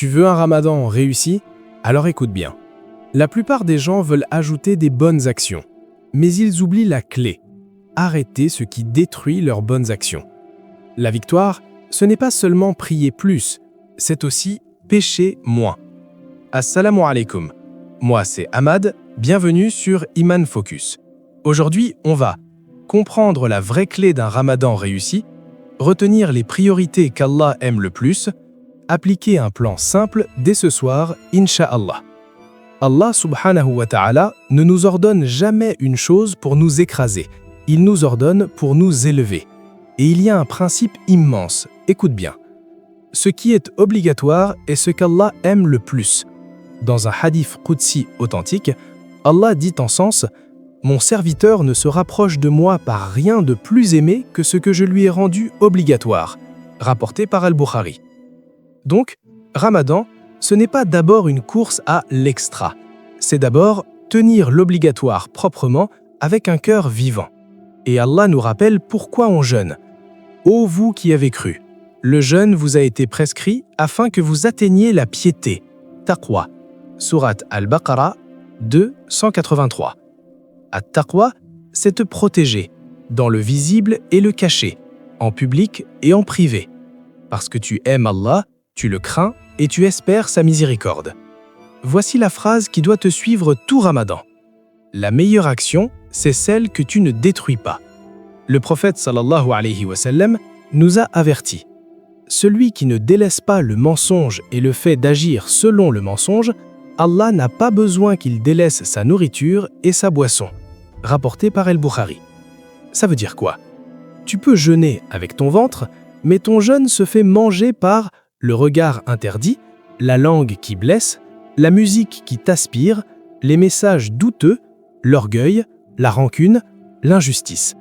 Tu veux un ramadan réussi? Alors écoute bien. La plupart des gens veulent ajouter des bonnes actions, mais ils oublient la clé. Arrêter ce qui détruit leurs bonnes actions. La victoire, ce n'est pas seulement prier plus, c'est aussi pécher moins. Assalamu alaikum. Moi, c'est Ahmad, bienvenue sur Iman Focus. Aujourd'hui, on va comprendre la vraie clé d'un ramadan réussi, retenir les priorités qu'Allah aime le plus, appliquer un plan simple dès ce soir, Inch'Allah. Allah subhanahu wa ta'ala ne nous ordonne jamais une chose pour nous écraser, il nous ordonne pour nous élever. Et il y a un principe immense, écoute bien. Ce qui est obligatoire est ce qu'Allah aime le plus. Dans un hadith qudsi authentique, Allah dit en sens « Mon serviteur ne se rapproche de moi par rien de plus aimé que ce que je lui ai rendu obligatoire », rapporté par Al-Bukhari. Donc, Ramadan, ce n'est pas d'abord une course à l'extra, c'est d'abord tenir l'obligatoire proprement avec un cœur vivant. Et Allah nous rappelle pourquoi on jeûne. Ô vous qui avez cru, le jeûne vous a été prescrit afin que vous atteigniez la piété, taqwa. Sourate Al-Baqarah 2, 183. At-taqwa, c'est te protéger, dans le visible et le caché, en public et en privé. Parce que tu aimes Allah, tu le crains et tu espères sa miséricorde. Voici la phrase qui doit te suivre tout Ramadan. La meilleure action, c'est celle que tu ne détruis pas. Le prophète sallallahu alayhi wa sallam nous a avertis. Celui qui ne délaisse pas le mensonge et le fait d'agir selon le mensonge, Allah n'a pas besoin qu'il délaisse sa nourriture et sa boisson. Rapporté par Al-Bukhari. Ça veut dire quoi? Tu peux jeûner avec ton ventre, mais ton jeûne se fait manger par le regard interdit, la langue qui blesse, la musique qui t'aspire, les messages douteux, l'orgueil, la rancune, l'injustice.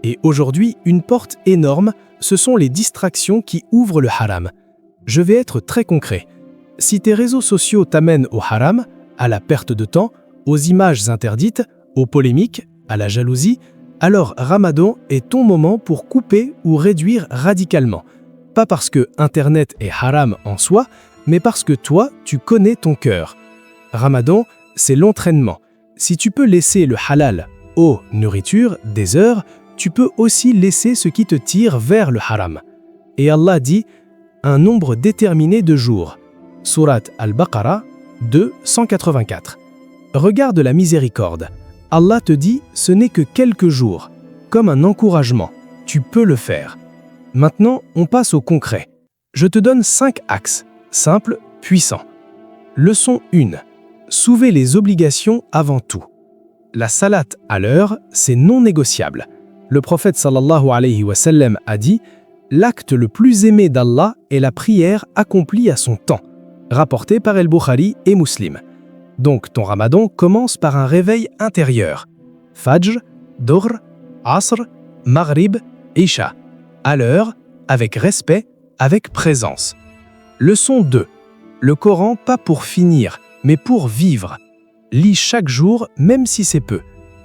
Et aujourd'hui, une porte énorme, ce sont les distractions qui ouvrent le haram. Je vais être très concret. Si tes réseaux sociaux t'amènent au haram, à la perte de temps, aux images interdites, aux polémiques, à la jalousie, alors Ramadan est ton moment pour couper ou réduire radicalement. Pas parce que Internet est haram en soi, mais parce que toi, tu connais ton cœur. Ramadan, c'est l'entraînement. Si tu peux laisser le halal, eau, nourriture, des heures, tu peux aussi laisser ce qui te tire vers le haram. Et Allah dit un nombre déterminé de jours. Sourate Al-Baqarah 2, 184. Regarde la miséricorde. Allah te dit ce n'est que quelques jours, comme un encouragement. Tu peux le faire. Maintenant, on passe au concret. Je te donne 5 axes, simples, puissants. Leçon 1. Souvez les obligations avant tout. La salate à l'heure, c'est non négociable. Le prophète sallallahu alayhi wa sallam a dit « L'acte le plus aimé d'Allah est la prière accomplie à son temps », rapporté par Al-Bukhari et Muslim. Donc ton ramadan commence par un réveil intérieur. Fajr, Dhuhr, Asr, Maghrib, Isha. À l'heure, avec respect, avec présence. Leçon 2. Le Coran pas pour finir, mais pour vivre. Lis chaque jour, même si c'est peu.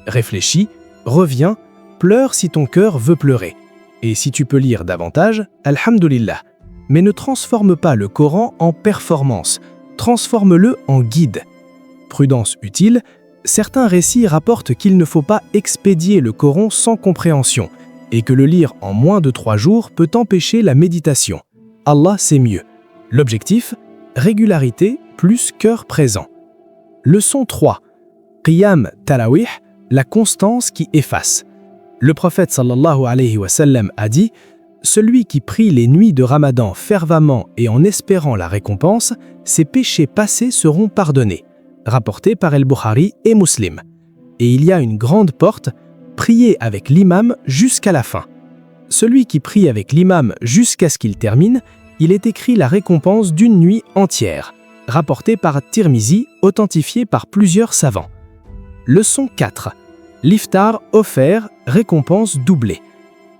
Réfléchis, reviens, pleure si ton cœur veut pleurer. Et si tu peux lire davantage, alhamdulillah. Mais ne transforme pas le Coran en performance, transforme-le en guide. Prudence utile, certains récits rapportent qu'il ne faut pas expédier le Coran sans compréhension et que le lire en moins de 3 jours peut empêcher la méditation. Allah sait mieux. L'objectif, régularité plus cœur présent. Leçon 3. Qiyam Tarawih, la constance qui efface. Le prophète sallallahu alayhi wa sallam a dit « Celui qui prie les nuits de Ramadan fervemment et en espérant la récompense, ses péchés passés seront pardonnés. » Rapporté par Al-Bukhari et Muslim. Et il y a une grande porte, prier avec l'imam jusqu'à la fin. Celui qui prie avec l'imam jusqu'à ce qu'il termine, il est écrit la récompense d'une nuit entière. Rapporté par Tirmizi, authentifié par plusieurs savants. Leçon 4. L'iftar offert, récompense doublée.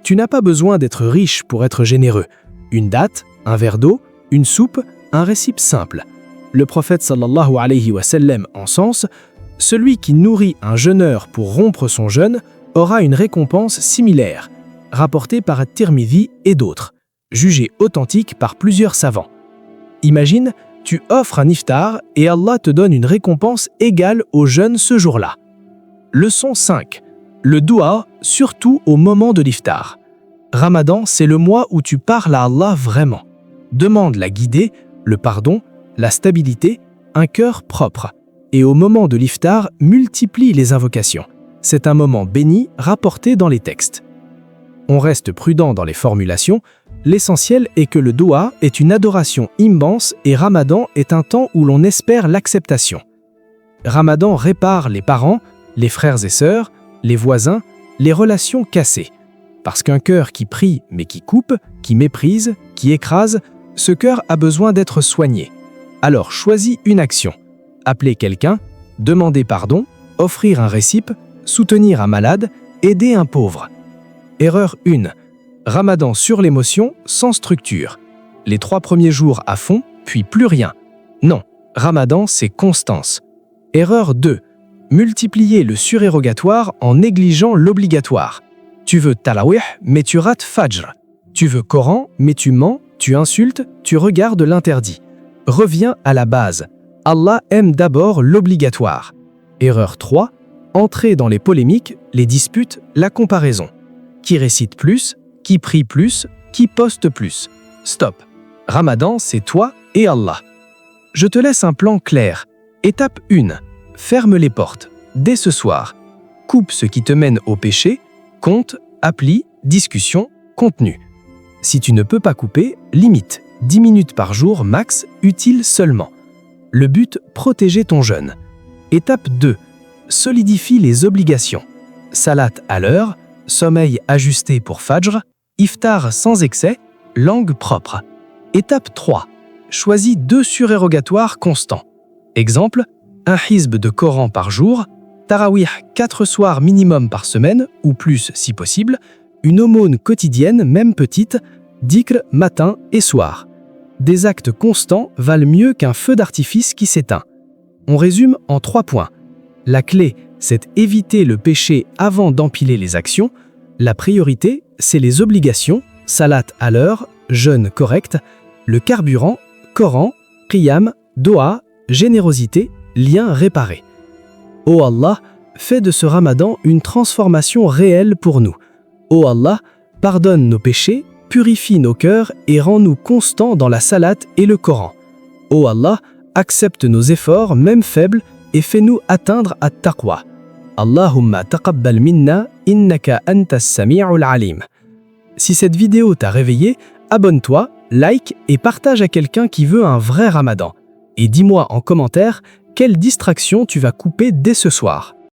Tu n'as pas besoin d'être riche pour être généreux. Une date, un verre d'eau, une soupe, un récip simple. Le prophète sallallahu alayhi wa sallam en sens, celui qui nourrit un jeûneur pour rompre son jeûne aura une récompense similaire, rapporté par At-Tirmidhi et d'autres, jugé authentique par plusieurs savants. Imagine, tu offres un iftar et Allah te donne une récompense égale au jeûne ce jour-là. Leçon 5. Le doua, surtout au moment de l'iftar. Ramadan, c'est le mois où tu parles à Allah vraiment. Demande la guidée, le pardon, la stabilité, un cœur propre. Et au moment de l'iftar, multiplie les invocations. C'est un moment béni rapporté dans les textes. On reste prudent dans les formulations. L'essentiel est que le doua est une adoration immense et Ramadan est un temps où l'on espère l'acceptation. Ramadan répare les parents, les frères et sœurs, les voisins, les relations cassées. Parce qu'un cœur qui prie mais qui coupe, qui méprise, qui écrase, ce cœur a besoin d'être soigné. Alors choisis une action. Appeler quelqu'un, demander pardon, offrir un récipe, soutenir un malade, aider un pauvre. Erreur 1. Ramadan sur l'émotion, sans structure. Les 3 premiers jours à fond, puis plus rien. Non, Ramadan c'est constance. Erreur 2. Multiplier le surérogatoire en négligeant l'obligatoire. Tu veux Tarawih, mais tu rates Fajr. Tu veux Coran, mais tu mens, tu insultes, tu regardes l'interdit. Reviens à la base. Allah aime d'abord l'obligatoire. Erreur 3. Entrer dans les polémiques, les disputes, la comparaison. Qui récite plus, qui prie plus, qui poste plus. Stop. Ramadan, c'est toi et Allah. Je te laisse un plan clair. Étape 1. Ferme les portes. Dès ce soir. Coupe ce qui te mène au péché, compte, appli, discussion, contenu. Si tu ne peux pas couper, limite. 10 minutes par jour max, utile seulement. Le but, protéger ton jeûne. Étape 2. Solidifie les obligations. Salat à l'heure, sommeil ajusté pour Fajr, iftar sans excès, langue propre. Étape 3. Choisis 2 surérogatoires constants. Exemple, un hizb de Coran par jour, Tarawih 4 soirs minimum par semaine, ou plus si possible, une aumône quotidienne, même petite, dhikr matin et soir. Des actes constants valent mieux qu'un feu d'artifice qui s'éteint. On résume en 3 points. La clé, c'est éviter le péché avant d'empiler les actions. La priorité, c'est les obligations, salat à l'heure, jeûne correct. Le carburant, Coran, qiyam, doha, générosité, lien réparé. Ô Allah, fais de ce Ramadan une transformation réelle pour nous. Ô Allah, pardonne nos péchés, purifie nos cœurs et rends-nous constants dans la salate et le Coran. Ô Allah, accepte nos efforts, même faibles, et fais-nous atteindre at-taqwa. Allahumma taqabbal minna, innaka antas sami'ul alim. Si cette vidéo t'a réveillé, abonne-toi, like et partage à quelqu'un qui veut un vrai Ramadan. Et dis-moi en commentaire quelle distraction tu vas couper dès ce soir.